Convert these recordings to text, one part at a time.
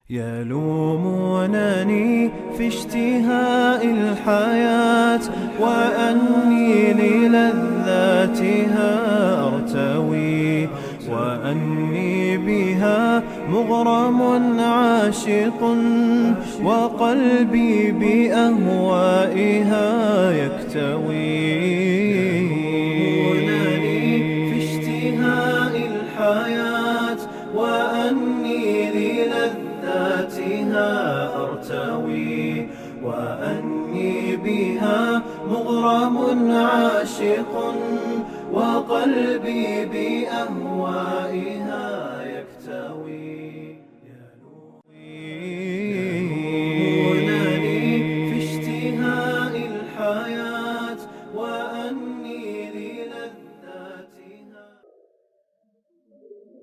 يلومونني في اشتهاء الحياة وأني للذاتها أرتوي وأني بها مغرم عاشق وقلبي بأهوائها يكتوي. يلومونني في اشتهاء الحياة وأني للذاتها أرتوي وأني بها مغرم عاشق وقلبي بأهوائها يكتوي. يلومونني في اشتهاء الحياة وأني للذاتها.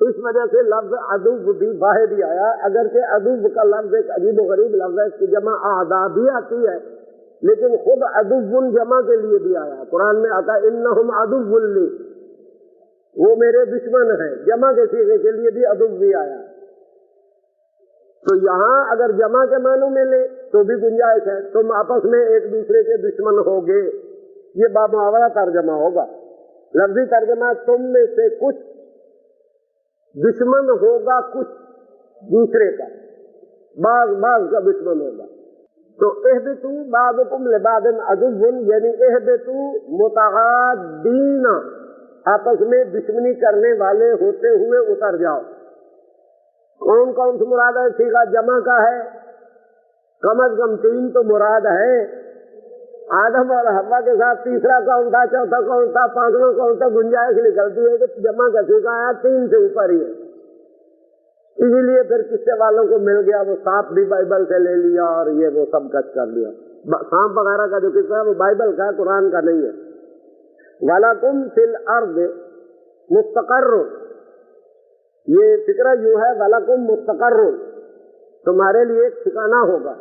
اس وجہ سے لفظ ادب بھی واحد ہی آیا، اگرچہ ادب کا لفظ ایک عجیب و غریب لفظ ہے، اس کی جمع اعداء بھی آتی ہے، لیکن خود ادب جمع کے لیے بھی آیا۔ قرآن میں آتا ہے انہم ادب لی، وہ میرے دشمن ہیں، جمع کے صیغے کے لیے بھی ادب بھی آیا۔ تو یہاں اگر جمع کے معنوں میں لے تو بھی گنجائش ہے، تم آپس میں ایک دوسرے کے دشمن ہوگے، یہ بامحاورہ ترجمہ ہوگا۔ لفظی ترجمہ تم میں سے کچھ دشمن ہوگا کچھ دوسرے کا، بعض کا دشمن ہوگا۔ تو اہبطوا بعضکم لبعض عدو، یعنی اہبطوا متعادین، آپس میں دشمنی کرنے والے ہوتے ہوئے اتر جاؤ۔ کون کون سی مراد ہے؟ سیغہ جمع کا ہے، کم از کم 3 تو مراد ہے۔ آدم اور حوا کے ساتھ تیسرا کون تھا، چوتھا کون تھا، پانچواں کون تھا؟ گنجائش نکلتی ہے کہ جمع کا سیغہ آیا 3 سے اوپر ہی ہے۔ اسی لیے پھر قصے والوں کو مل گیا، وہ سانپ بھی بائبل سے لے لیا اور یہ وہ سب کچھ کر لیا۔ سانپ وغیرہ کا جو قصہ ہے وہ بائبل کا ہے، قرآن کا نہیں ہے۔ وَلَكُمْ فِي الْأَرْضِ مُسْتَقَرٌّ، یہ فکرہ یوں ہے وَلَكُمْ مُسْتَقَرٌّ، تمہارے لیے ایک ٹھکانہ ہوگا۔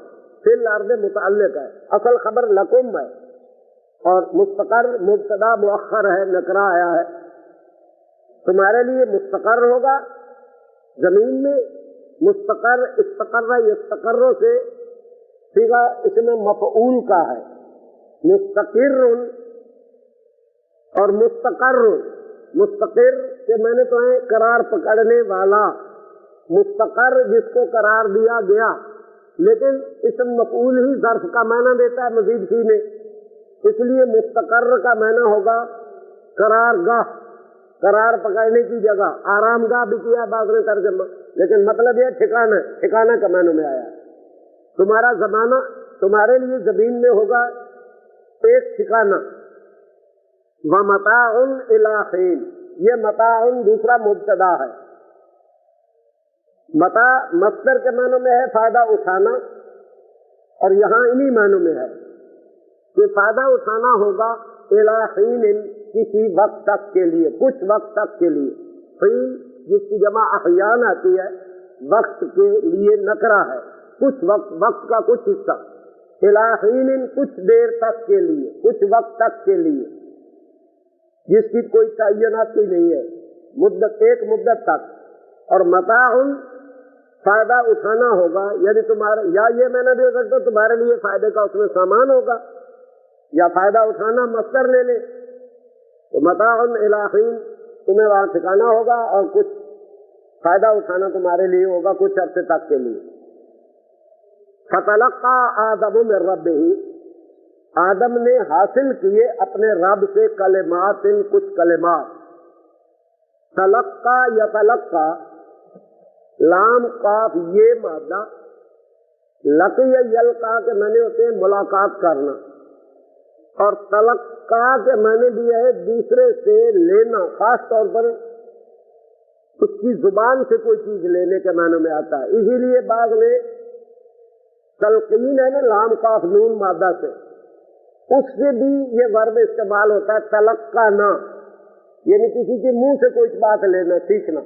فی الارض متعلق ہے، اصل خبر لکم ہے، اور مستقر مبتدا مؤخر ہے، نکرہ آیا ہے۔ تمہارے لیے مستقر ہوگا زمین میں، مستقر استقر یستقر سے صیغہ اس میں مفعول کا ہے، مستقر اور مستقر۔ مستقر کے معنی تو ہے قرار پکڑنے والا، مستقر جس کو قرار دیا گیا، لیکن اسم مفعول ہی ظرف کا معنی دیتا ہے مزید سی میں، اس لیے مستقر کا معنی ہوگا قرار گاہ، قرار پکڑنے کی جگہ، آرام گاہ بھی کیا بعض نے ترجمہ، لیکن مطلب یہ ٹھکانہ، ٹھکانہ کا معنی میں آیا۔ تمہارا زمانہ، تمہارے لیے زمین میں ہوگا ایک ٹھکانہ۔ وَمَتَاعٌ إِلَىٰ حِينٍ، یہ متاع دوسرا مبتدا ہے۔ متاع مصدر کے معنوں میں ہے فائدہ اٹھانا، اور یہاں انہی معنوں میں ہے کہ فائدہ اٹھانا ہوگا إِلَىٰ حِينٍ، کسی وقت تک کے لیے، کچھ وقت تک کے لیے۔ حین جس کی جمع احیان آتی ہے، وقت کے لیے نکرہ ہے، کچھ وقت، وقت کا کچھ حصہ۔ إِلَىٰ حِينٍ، کچھ دیر تک کے لیے، کچھ وقت تک کے لیے، جس کی کوئی تعینات ہی نہیں ہے، مدت، ایک مدت تک۔ اور متاع فائدہ اٹھانا ہوگا، یعنی تمہارا، یا یہ میں نہ دے سکتا تمہارے لیے فائدے کا اس میں سامان ہوگا، یا فائدہ اٹھانا مصدر لے لے تو متاع إِلَىٰ حِينٍ، تمہیں وہاں ٹھکانا ہوگا اور کچھ فائدہ اٹھانا تمہارے لیے ہوگا کچھ عرصے تک کے لیے۔ فَتَلَقَّىٰ آدَمُ مِن رَّبِّهِ، آدم نے حاصل کیے اپنے رب سے کلمات، کچھ کلمات۔ تلقا یا تلقا، لام قاف یہ مادہ، لقی یلقا کے معنی ہوتے ہیں ملاقات کرنا، اور تلقا کے معنی بھی ہے دوسرے سے لینا، خاص طور پر اس کی زبان سے کوئی چیز لینے کے معنی میں آتا ہے۔ اسی لیے بعض میں تلقین ہے نا، لام قاف نون مادہ سے، اس سے بھی یہ ورب استعمال ہوتا ہے تلقانا، یعنی کسی کے منہ سے کوئی بات لینا، سیکھنا۔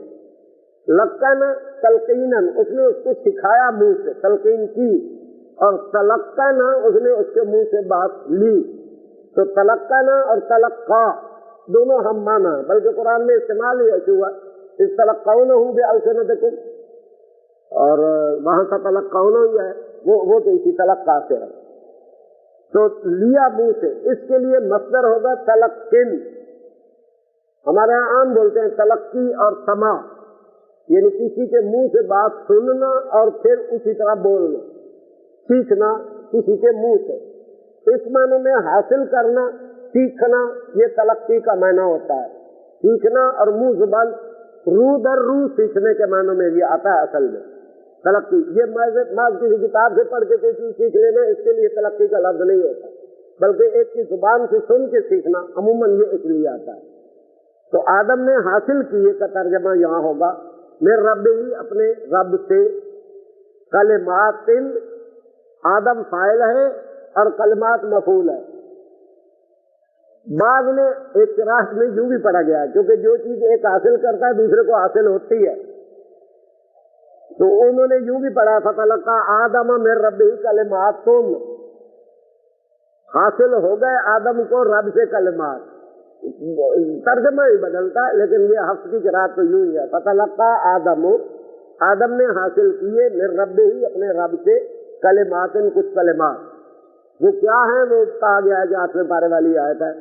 لقنا تلقینن، اس نے اس کو سکھایا منہ سے، تلقین کی، اور تلقنا اس نے اس کے منہ سے بات لی۔ تو تلقنا اور تلقا دونوں ہم مانا، بلکہ قرآن میں استعمال ہی ایسے ہوا، اس تلقونہ بألسنتکم، اور وہاں کا تلقونہ ہی ہے، وہ تو اسی تلقا سے ہے۔ تو لیا منہ سے، اس کے لیے مصدر ہوگا تلقن۔ ہمارے یہاں عام بولتے ہیں تلقی اور سماع، یعنی کسی کے منہ سے بات سننا اور پھر اسی طرح بولنا، سیکھنا کسی کے منہ سے۔ اس معنی میں حاصل کرنا، سیکھنا، یہ تلقی کا معنی ہوتا ہے، سیکھنا اور منہ زبان، رو در رو سیکھنے کے معنی میں یہ آتا ہے اصل میں تلقی۔ یہ محض کسی کتاب سے پڑھ کے کوئی چیز سیکھ لینا، اس کے لیے تلقی کا لفظ نہیں ہوتا، بلکہ ایک کی زبان سے سن کے سیکھنا عموماً یہ اس لیے آتا ہے۔ تو آدم نے حاصل کیے کا ترجمہ یہاں ہوگا میرے رب ہی، اپنے رب سے، کلمات، آدم فاعل ہے اور کلمات مفعول ہے۔ بعد میں ایک راست میں یوں بھی پڑھا گیا کیونکہ جو چیز ایک حاصل کرتا ہے دوسرے کو حاصل ہوتی ہے، تو انہوں نے یوں بھی پڑھا فتلقى آدم من ربہ کلمات، حاصل ہو گئے آدم کو رب سے کلمات، ترجمہ ہی بدلتا ہے لیکن یہ حفظ کی قرات تو یوں ہی ہے، فتلقى آدم، آدم نے حاصل کیے من ربہ ہی اپنے رب سے کلمات، کچھ کلمات، وہ کیا ہیں وہ کہا گیا ہے کہ 8ویں پارے والی آیت ہے،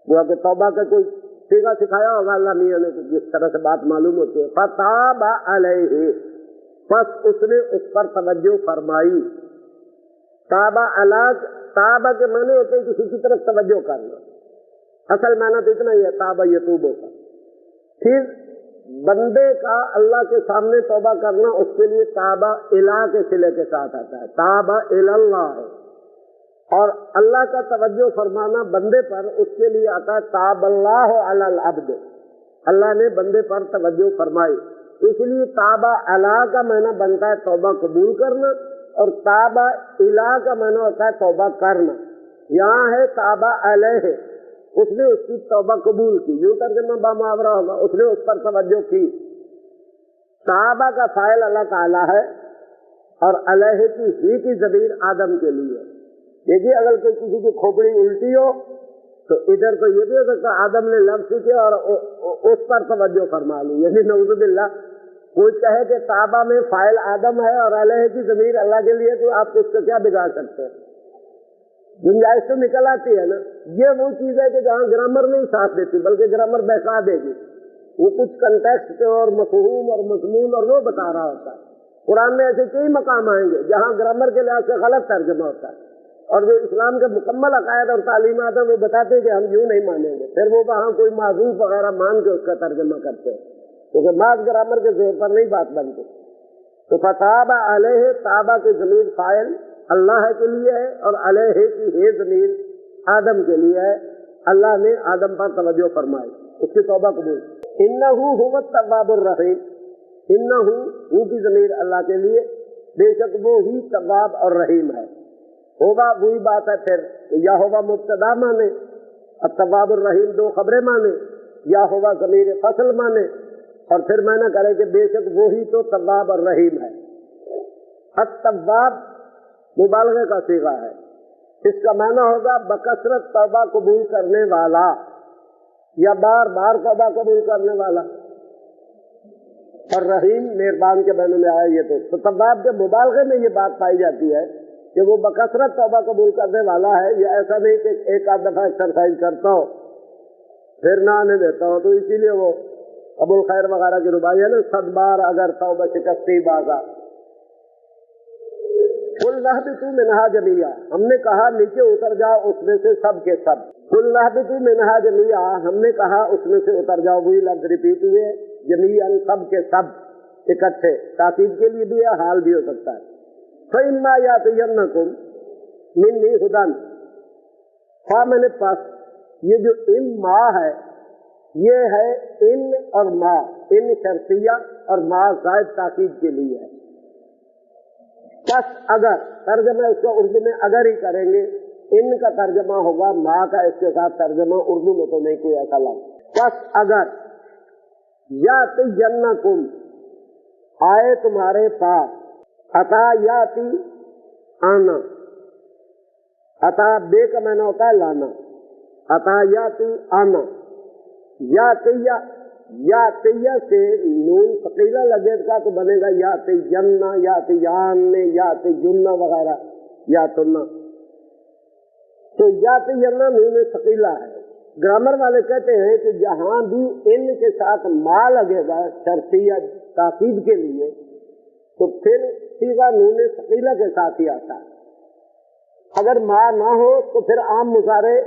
وہ کہ توبہ کا کوئی سیکھا سکھایا ہوگا اللہ میاں نے جس طرح سے بات معلوم ہوتی ہے، فتاب علیہ، پس اس نے اس پر توجہ فرمائی، تابہ الگ، تابہ کے معنی ہوتے ہیں کسی کی طرف توجہ کرنا، اصل معنی تو اتنا ہی ہے تابہ یتوب کا۔ پھر بندے کا اللہ کے سامنے توبہ کرنا اس کے لیے تابہ الہ کے صلے کے ساتھ آتا ہے، تابہ اللہ ہے، اور اللہ کا توجہ فرمانا بندے پر اس کے لیے آتا ہے تاب اللہ علی العبد، اللہ نے بندے پر توجہ فرمائی، اس لیے تابہ الہ کا معنی بنتا ہے توبہ قبول کرنا، اور تابہ الہ کا معنی ہوتا ہے توبہ کرنا، یہاں ہے تابہ علیہ، اس نے اس کی توبہ قبول کی، یوں ترجمہ بامحاورہ ہوگا اس نے اس پر توجہ کی۔ تابہ کا فاعل اللہ تعالیٰ ہے اور علیہ کی ہی کی ضمیر آدم کے لیے۔ دیکھیے اگر کوئی کسی کی کھوپڑی الٹی ہو تو ادھر تو یہ بھی ہو سکتا آدم نے لفظ سیکھے اور اس پر توجہ فرما لی، یعنی نعوذ باللہ کوئی کہے کہ تابہ میں فاعل آدم ہے اور علیہ کی ضمیر اللہ کے لیے، تو آپ اس کو کیا بگاڑ سکتے ہیں؟ گنجائش تو نکل آتی ہے نا۔ یہ وہ چیز ہے کہ جہاں گرامر نہیں ساتھ دیتی بلکہ گرامر بہکا دے گی، وہ کچھ کنٹیکسٹ اور مفہوم اور مضمون اور وہ بتا رہا ہوتا ہے۔ قرآن میں ایسے کئی مقام آئیں گے جہاں گرامر کے لحاظ سے غلط ترجمہ ہوتا ہے، اور جو اسلام کے مکمل عقائد اور تعلیمات ہیں وہ بتاتے ہیں کہ ہم یوں نہیں مانیں گے، پھر وہ وہاں کوئی معذوف وغیرہ مان کے اس کا ترجمہ کرتے ہیں، کیونکہ بعض گرامر کے زور پر نہیں بات بنتی۔ تو فتاب علیہ، تابہ کی ضمیر فاعل اللہ کے لیے ہے اور علیہ کی ہے ضمیر آدم کے لیے ہے، اللہ نے آدم پر توجہ فرمائی، اس کی توبہ قبول۔ انہ هو التواب الرحیم، انہ ہو کی ضمیر اللہ کے لیے، بے شک وہ ہی تواب اور رحیم ہے۔ ہوگا وہی بات ہے پھر یا ہوگا مبتدا مانے، التواب الرحیم دو خبریں مانے، یا ہوگا ضمیر فصل مانے، اور پھر میں نہ کرے کہ بے شک وہی تو تواب اور رحیم ہے۔ التواب مبالغے کا صیغہ ہے، اس کا معنی ہوگا بکثرت توبہ قبول کرنے والا یا بار بار توبہ قبول کرنے والا، اور رحیم مہربان کے بینوں میں آیا۔ یہ تو تواب کے مبالغے میں یہ بات پائی جاتی ہے کہ وہ بکثرت توبہ قبول کرنے والا ہے، یہ ایسا نہیں کہ ایک آدھ دفعہ ایکسرسائز کرتا ہو پھر نہ آنے دیتا ہو۔ تو اسی لیے وہ ابو الخیر وغیرہ کی رباعی ہے نا، 100 بار اگر توبہ شکستی بازا۔ قل اہبطوا منہا جمیعا، ہم نے کہا نیچے اتر جاؤ اس میں سے سب کے سب۔ قل اہبطوا منہا جمیعا، ہم نے کہا اس میں سے اتر جاؤ، وہی لفظ ریپیٹ ہوئے، جمیعا سب کے سب اکٹھے، تاکید کے لیے بھی ہے، حال بھی ہو سکتا ہے۔ فَإِمَّا يَأْتِيَنَّكُم مِّنِّي هُدًى، میں نے پاس یہ جو ان ما ہے یہ ہے ان اور ما، ان شرطیہ اور ما زائد تاکید کے لیے ہے۔ بس اگر ترجمہ اس کا اردو میں اگر ہی کریں گے، ان کا ترجمہ ہوگا ما کا، اس کے ساتھ ترجمہ اردو میں تو نہیں کوئی ایسا لفظ۔ بس اگر یاتینکم آئے تمہارے پاس، عطا یاتی آنا، عطا بے کا معنی ہوتا ہے لانا، عطا یاتی آنا، یاتیہ، یاتیہ سے نون ثقیلہ لگے گا تو بنے گا یاتینہ، یاتیان، یاتینہ وغیرہ، یاتنہ، تو یاتینہ نون ثقیلہ ہے۔ گرامر والے کہتے ہیں کہ جہاں بھی ان کے ساتھ ما لگے گا شرطیہ تاکید کے لیے تو پھر صیغہ نون ثقیلہ کے ساتھ ہی آتا ہے۔ اگر ما نہ ہو تو پھر عام مضارع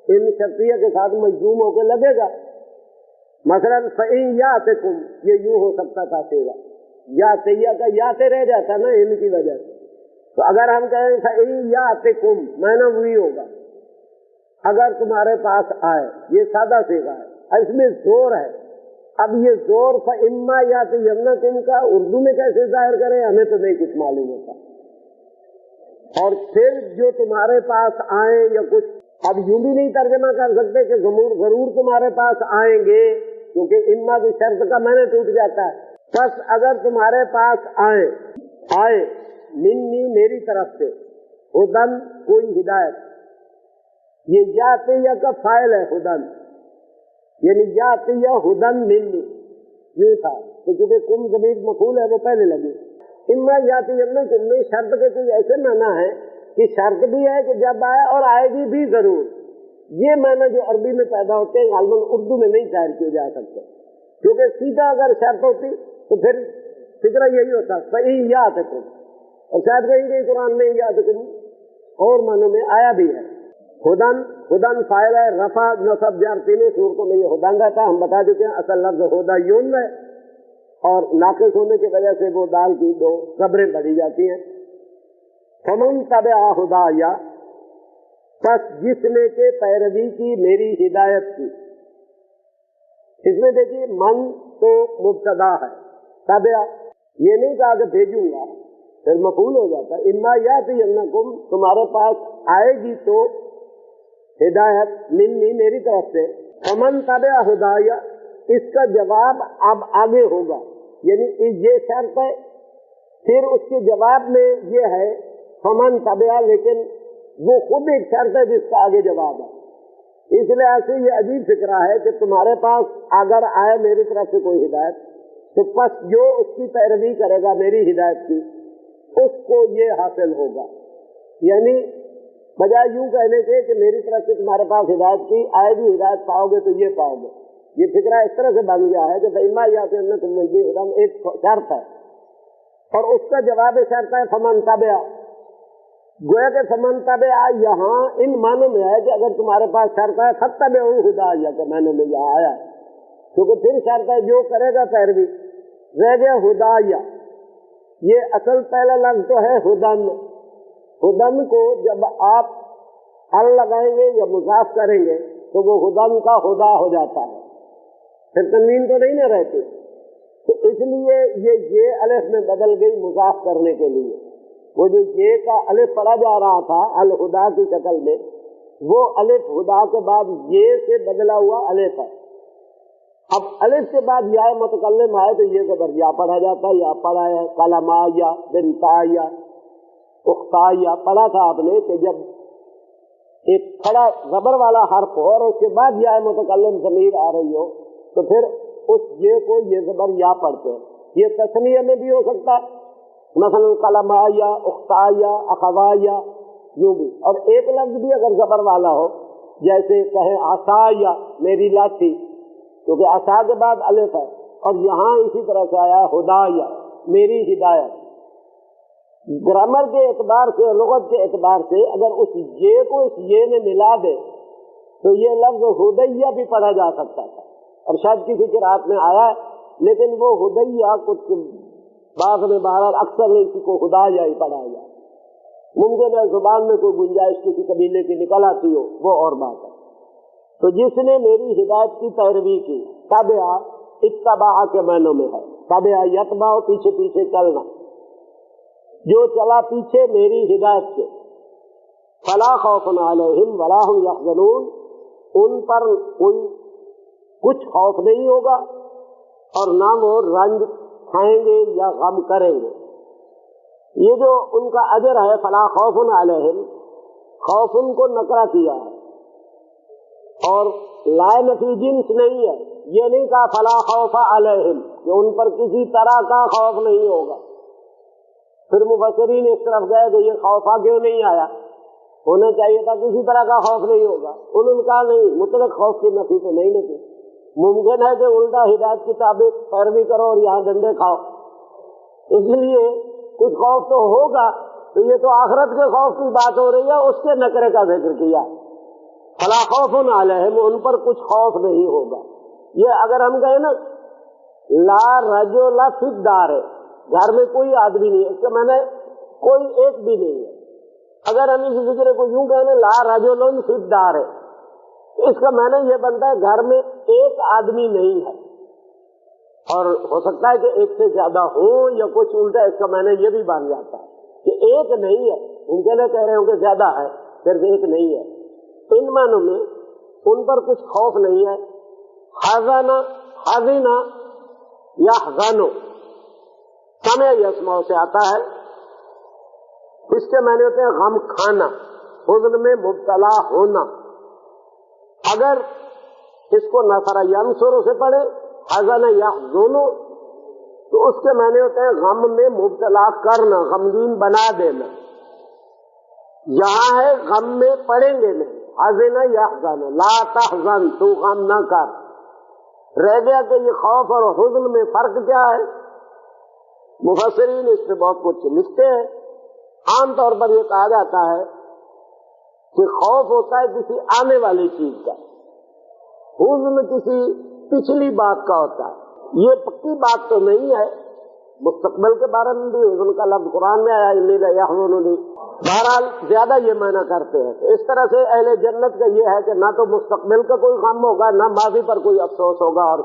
ان شرطیہ کے ساتھ مجزوم ہو کے لگے گا۔ مثلا فَإِن يَأْتِكُمْ، یہ یوں ہو سکتا تھا صیغہ، یاتیہ کا یاتے رہ جاتا نا ان کی وجہ سے، تو اگر ہم کہیں فَإِن يَأْتِكُمْ معنی وہی ہوگا اگر تمہارے پاس آئے، یہ سادہ صیغہ ہے، اس میں زور ہے۔ اب یہ زور فَإِمَّا يَأْتِيَنَّكُمْ کا اردو میں کیسے ظاہر کریں ہمیں تو نہیں کچھ معلوم ہوتا۔ اور پھر جو تمہارے پاس آئے یا کچھ اب یوں بھی نہیں ترجمہ کر سکتے کہ ضرور تمہارے پاس آئیں گے، کیونکہ اما کی شرط کا معنی ٹوٹ جاتا ہے۔ بس اگر تمہارے پاس آئے منی میری طرف سے، ہدن کوئی ہدایت، یہ یاتیہ کا فاعل ہے ہدن، یعنی یاتیہ ہدن منی، یوں تھا تو چونکہ کم ضمیر مفعول ہے وہ پہلے لگی۔ اما یاتینکم میں شرط کے کوئی ایسے معنی ہے کہ شرط بھی ہے کہ جب آئے اور آئے گی بھی ضرور، یہ معنی جو عربی میں پیدا ہوتے ہیں غالباً اردو میں نہیں ظاہر کیے جا سکتے، کیونکہ سیدھا اگر شرط ہوتی تو پھر فکرہ یہی ہوتا صحیح یاتکم، اور شاید کہیں قرآن میں یاتکم اور معنوں میں آیا بھی ہے۔ ہدن فاعل ہے، رفع نصب جر تینوں صورتوں میں یہ ہدن رہتا ہے۔ ہم بتا دیتے ہیں اصل لفظ ہدا یون ہے، اور ناقص ہونے کی وجہ سے وہ دال کی دو قبریں بڑھی جاتی ہیں۔ فمن تبع ہدایا، پس جس نے کہ پیروی کی میری ہدایت کی۔ اس میں دیکھیے من تو مبتدا ہے، تبع یہ نہیں کہا کہ بھیجوں گا، پھر مفعول ہو جاتا ہے۔ اما یاتینکم تمہارے پاس آئے گی تو ہدایت منی میری طرف سے، فمن تبع ہدایا اس کا جواب اب آگے ہوگا، یعنی یہ شرط ہے، پھر اس کے جواب میں یہ ہے فمن تبع، لیکن وہ خود ایک شرط ہے جس کا آگے جواب ہے۔ اس لحاظ سے یہ عجیب فکرہ ہے کہ تمہارے پاس اگر آئے میری طرف سے کوئی ہدایت تو پس جو اس کی پیروی کرے گا میری ہدایت کی اس کو یہ حاصل ہوگا، یعنی بجائے یوں کہنے کے کہ میری طرف سے تمہارے پاس ہدایت کی آئے گی ہدایت پاؤ گے تو یہ پاؤ گے، یہ فکرہ اس طرح سے بن گیا ہے کہ فإما یأتینکم منی ھدی ایک شرط ہے اور اس کا جواب شرط ہے فمن تبع۔ گویا کہ فمن تبع یہاں ان معنوں میں ہے کہ اگر تمہارے پاس شرط ہے فاتبعوا ھدایا کے معنوں میں یہاں آیا ہے، کیونکہ پھر شرط ہے جو کرے گا پیروی، رہ گیا ہدایا۔ یہ اصل پہلا لفظ تو ہے ہدن، ہدن کو جب آپ ال لگائیں گے یا مضاف کریں گے تو وہ ہدن کا ہدا ہو جاتا ہے، پھر تنوین تو نہیں نہ رہتی، تو اس لیے یہ الف میں بدل گئی مضاف کرنے کے لیے۔ وہ جو یہ کا الف پڑھا جا رہا تھا الہدا کی شکل میں، وہ الف ہدا کے بعد یہ سے بدلا ہوا الف ہے۔ اب الف کے بعد یا متکلم آئے تو یہ زبر یا پڑھا جاتا ہے، یا پڑھا ہے کلما یا بنتا یا اختا یا پڑھا تھا آپ نے کہ جب ایک کھڑا زبر والا حرف ہو اور اس کے بعد یا متکلم ضمیر آ رہی ہو تو پھر اس یہ کو یہ زبر یا پڑھتے ہیں۔ یہ تسنیہ میں بھی ہو سکتا ہے، مثلا کلما یا اختا یا اخوا یا یوں بھی، اور ایک لفظ بھی اگر زبر والا ہو جیسے کہیں عصا یا میری لاٹھی، کیونکہ عصا کے بعد الف ہے، اور یہاں اسی طرح سے آیا ہدا یا میری ہدایت۔ گرامر کے اعتبار سے لغت کے اعتبار سے اگر اس یہ کو اس یہ میں ملا دے تو یہ لفظ ہدیہ بھی پڑھا جا سکتا تھا، اور شاید کسی قرأت میں آیا ہے، لیکن وہ ہدیہ کچھ بعض میں بہرحال اکثر نے اسی کو ہدایہ ہی پڑھا جائے۔ ممکن ہے زبان میں کوئی گنجائش کسی قبیلے کی نکل آتی ہو، وہ اور بات ہے۔ تو جس نے میری ہدایت کی پیروی کی، تابع اتباع کے معنوں میں ہے، تابع یتبع پیچھے پیچھے چلنا، جو چلا پیچھے میری ہدایت کے، فلا خوف علیہم ولا هم یحزنون، ان پر کوئی کچھ خوف نہیں ہوگا اور نہ وہ رنج کھائیں گے یا غم کریں گے۔ یہ جو ان کا اجر ہے فلا خوف علیہم، خوف ان کو نکرہ کیا ہے اور لا نفی جنس نہیں ہے، یہ نہیں کہا فلا خوف علیہم کہ ان پر کسی طرح کا خوف نہیں ہوگا۔ پھر مفسرین اس طرف گئے کہ یہ خوف کیوں نہیں آیا، ہونا چاہیے تھا کسی طرح کا خوف نہیں ہوگا، انہوں نے کہا نہیں، مطلق خوف کی نفی تو نہیں نفی، ممکن ہے کہ الٹا ہدایت کی تابع پیروی کرو اور یہاں ڈنڈے کھاؤ، اس لیے کچھ خوف تو ہوگا، تو یہ تو آخرت کے خوف کی بات ہو رہی ہے، اس کے نکرے کا ذکر کیا، فلا خوف علیہم، ان پر کچھ خوف نہیں ہوگا۔ یہ اگر ہم کہیں نا لا رجل فی الدار، گھر میں کوئی آدمی نہیں ہے، اس کا معنی کوئی ایک بھی نہیں ہے۔ اگر ہم اس ذکر کو یوں کہیں نا لا رجل فی الدار، اس کا معنی یہ بنتا ہے گھر میں ایک آدمی نہیں ہے، اور ہو سکتا ہے کہ ایک سے زیادہ ہو یا کچھ الٹا، اس کا معنی یہ بھی بن جاتا ہے کہ ایک نہیں ہے، ممکن ہے کہہ رہے ہوں کہ زیادہ ہے، صرف ایک نہیں ہے۔ ان معنوں میں ان پر کچھ خوف نہیں ہے. حزنا یحزن سمع یسمع سے آتا ہے. اس کے معنی ہوتے ہیں غم کھانا، حزن میں مبتلا ہونا. اگر اس کو نصر ینصر سے پڑھے حزن یحزن تو اس کے معنی ہوتے ہیں غم میں مبتلا کرنا، غمگین بنا دینا. یہاں ہے غم میں پڑیں گے نہیں، حزن یحزن لا تحزن تو غم نہ کر. رہ گیا کہ یہ خوف اور حزن میں فرق کیا ہے. مفسرین اس پہ بہت کچھ لکھتے ہیں. عام طور پر یہ کہا جاتا ہے کہ خوف ہوتا ہے کسی آنے والی چیز کا، حزن کسی پچھلی بات کا ہوتا ہے. یہ پکی بات تو نہیں ہے، مستقبل کے بارے میں بھی حزن کا لفظ قرآن میں آیا یحزننی. بہرحال زیادہ یہ معنی کرتے ہیں. اس طرح سے اہل جنت کا یہ ہے کہ نہ تو مستقبل کا کوئی غم ہوگا، نہ ماضی پر کوئی افسوس ہوگا اور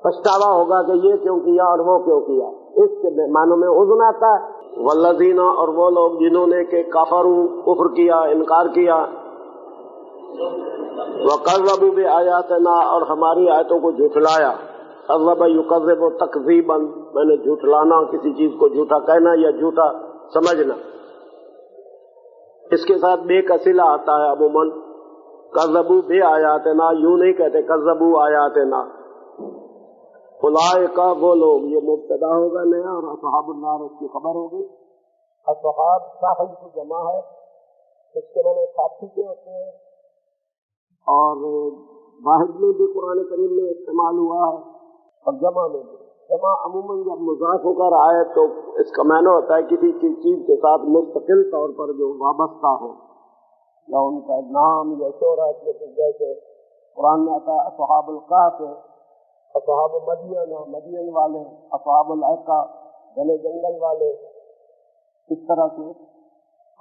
پچھتاوا ہوگا کہ یہ کیوں کیا اور وہ کیوں کیا. اس کے معنوں میں حزن آتا ہے. والذین اور وہ لوگ جنہوں نے کہ کفروا کفر کیا، انکار کیا، وکذبوا بآیاتنا اور ہماری آیتوں کو جھٹلایا. کذب یکذب تکذیبا میں نے جھٹلانا، کسی چیز کو جھوٹا کہنا یا جھوٹا سمجھنا. اس کے ساتھ بے کا صلہ آتا ہے عموماً. کذبوا بآیاتنا یوں نہیں کہتے کذبوا آیاتنا. اولئک وہ لوگ، یہ مبتدا ہوگا نیا اور اصحاب النار اس کی خبر ہوگی. اصحاب صاحب کی جمع ہے، اس کے معنی ساتھی کے ہوتے ہیں. اور واحد میں بھی قرآن کریم میں استعمال ہوا ہے اور جمع میں بھی. جمع عموماً جب مضاف ہو کر آئے تو اس کا معنی ہوتا ہے کسی چیز کے ساتھ مستقل طور پر جو وابستہ ہو یا ان کا نام یا شہرت. جیسے قرآن میں آتا ہے اصحاب الکہف، اصحاب مدین مدین والے، اصحاب الایکا گھنے جنگل والے. اس طرح سے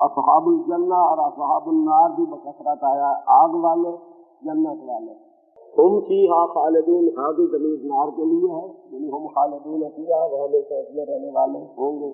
اصحاب الجنہ اور اصحاب النار بھی بکثرت آیا، آگ والے جنت والے. ہم فیہا خالدون، حاضر ضمیر نار کے لیے ہے، یعنی ہم خالدون فیہا وہ ہمیشہ اس میں رہنے والے ہوں گے.